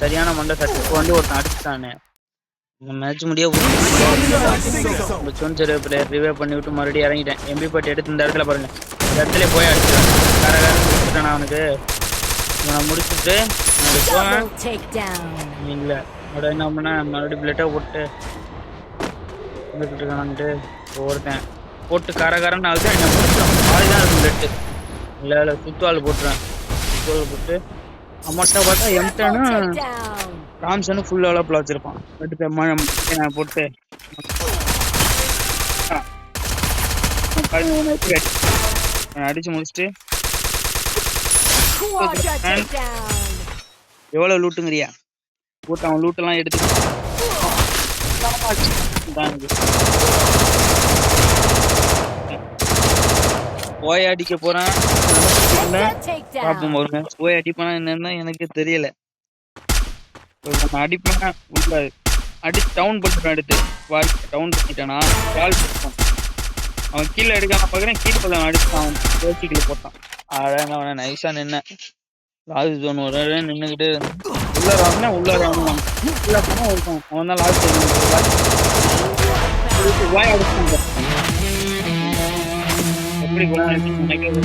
சரியான மண்டை தட்டு வந்து ஒருத்தன் அடிச்சுட்டானே மேட்ச் முடிய பிளேயர் ரிவே பண்ணி விட்டு மறுபடியும் இறங்கிட்டேன். எம்பி பாட்டு எடுத்து இந்த இடத்துல பாருங்க, இந்த இடத்துல போய் அடிச்சுட்டேன் அவனுக்கு. இவனை முடிச்சுட்டு போவேன் இல்லை என்ன பண்ண மறுபடியும் பிளேட்டை போட்டு இருக்கான்ட்டு ஒருத்தன் போட்டு கரகரன்னு ஆகுது. என்ன முடிச்சிடும் பாதிதான் இருக்கும் பிளட்டு. இல்லை சுத்துவாள் போட்டுருவேன். சுத்துவாள் போட்டு அம்மாட்டா பார்த்தா எம்டனும் ராம்சனும் ஃபுல் லெவலப்பில் வச்சிருப்பான். போட்டு அடிச்சு முடிச்சுட்டு எவ்வளவு லூட்டுங்கிறியா போட்டு அவன் லூட்டெல்லாம் எடுத்து போய் அடிக்க போறான். போய் அடிப்பானா என்னன்னு எனக்கு தெரியல. அடிப்பேன் உள்ள அடி டவுன் பண்ணிட்டான். எடுத்து வால் டவுன் பண்ணிட்டானா வால் போட்டான். அவன் கீழே எடுக்காம பாக்குறேன், கீழே போல அடிச்சுட்டான். அவன் பேசிக்கல போட்டான். அழகா அவனை நைஸா நின்ன லாஸ்ட் ஜோன் ஒரு நின்னுக்கிட்டு உள்ளாராங்கன்னா உள்ளாரான் உள்ள போனா இருக்கும். அவன் தான் லாஸ்ட் வாய் அடிச்சு எப்படி நினைக்கிறது.